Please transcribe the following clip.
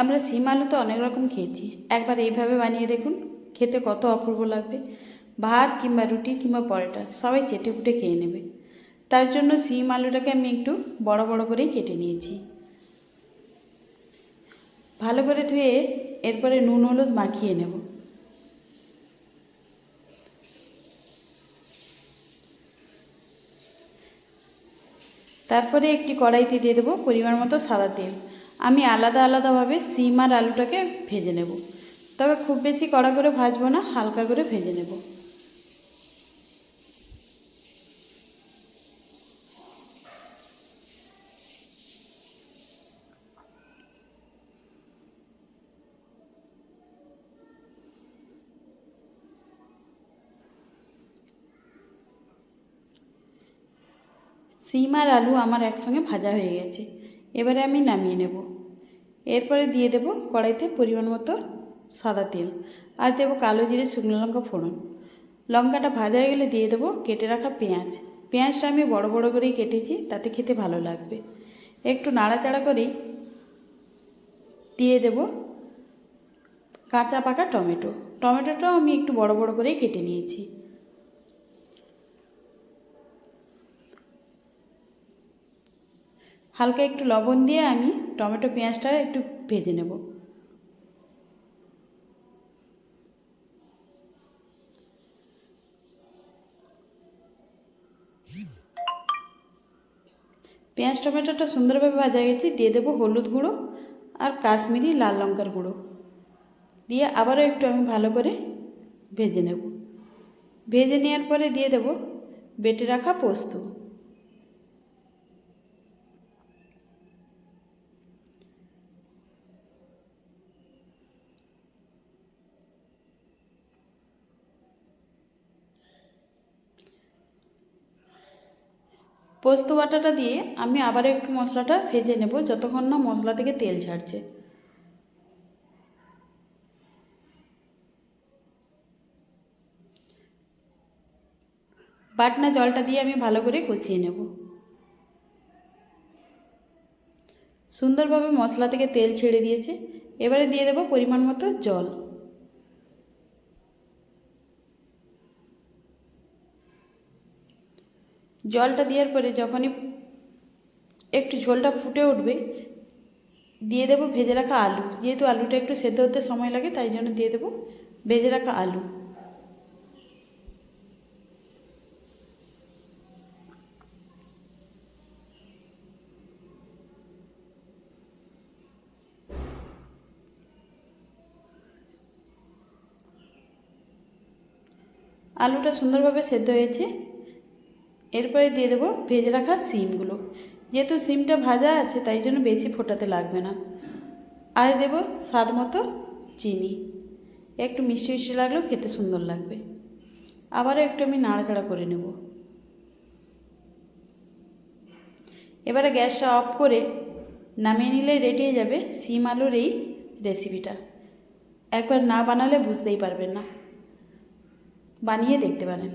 আমরা শিম আলু তো অনেক রকম খেয়েছি, একবার এইভাবে বানিয়ে দেখুন, খেতে কত অপূর্ব লাগবে। ভাত কিংবা রুটি কিংবা পরোটা সবাই চেটে পুটে খেয়ে নেবে। তার জন্য শিম আলুটাকে আমি একটু বড় বড় করেই কেটে নিয়েছি। ভালো করে ধুয়ে এরপরে নুন হলুদ মাখিয়ে নেব। তারপরে একটি কড়াইতে দিয়ে দেবো পরিমাণ মতো সাদা তেল। আমি আলাদা আলাদাভাবে শিম আর আলুটাকে ভেজে নেব, তবে খুব বেশি কড়া করে ভাজবো না, হালকা করে ভেজে নেব। শিম আর আলু আমার একসঙ্গে ভাজা হয়ে গেছে, এবারে আমি নামিয়ে নেব। এরপরে দিয়ে দেব কড়াইতে পরিমাণ মতো সাদা তেল, আর দেবো কালো জিরে শুকনো লঙ্কা ফোড়ন। লঙ্কাটা ভাজা হয়ে গেলে দিয়ে দেবো কেটে রাখা পেঁয়াজ। পেঁয়াজটা আমি বড় বড় করেই কেটেছি, তাতে খেতে ভালো লাগবে। একটু নাড়াচাড়া করেই দিয়ে দেব কাঁচা পাকা টমেটো। টমেটোটাও আমি একটু বড় বড় করেই কেটে নিয়েছি। হালকা একটু লবণ দিয়ে আমি টমেটো পেঁয়াজটা একটু ভেজে নেব। পেঁয়াজ টমেটোটা সুন্দরভাবে ভাজা হয়ে গেছে, দিয়ে দেবো হলুদ গুঁড়ো আর কাশ্মীরি লাল লঙ্কার গুঁড়ো দিয়ে আবারও একটু আমি ভালো করে ভেজে নেব। ভেজে নেওয়ার পরে দিয়ে দেব বেটে রাখা পোস্ত। পোস্ত বাটাটা দিয়ে আমি আবার একটু মশলাটা ভেজে নেব, যতক্ষণ না মশলা থেকে তেল ছাড়ছে। বাটনা জলটা দিয়ে আমি ভালো করে কষিয়ে নেব। সুন্দরভাবে মশলা থেকে তেল ছেড়ে দিয়েছে, এবারে দিয়ে দেব পরিমাণ মতো জল। জলটা দেওয়ার পরে যখনই একটু ঝোলটা ফুটে উঠবে, দিয়ে দেব ভেজে রাখা আলু। যেহেতু আলুটা একটু সেদ্ধ হতে সময় লাগে, তাই জন্য দিয়ে দেব ভেজে রাখা আলু। আলুটা সুন্দরভাবে সেদ্ধ হয়েছে, এরপরে দিয়ে দেবো ভেজে রাখা শিমগুলো। যেহেতু শিমটা ভাজা আছে, তাই জন্য বেশি ফোটাতে লাগবে না। আর দেব স্বাদ মতো চিনি। একটু মিষ্টি মিষ্টি লাগলেও খেতে সুন্দর লাগবে। আবারও একটু আমি নাড়াচাড়া করে নেব। এবারে গ্যাসটা অফ করে নামিয়ে নিলেই রেডি হয়ে যাবে শিম আলুর এই রেসিপিটা। একবার না বানালে বুঝতেই পারবেন না, বানিয়ে দেখতে পারেন।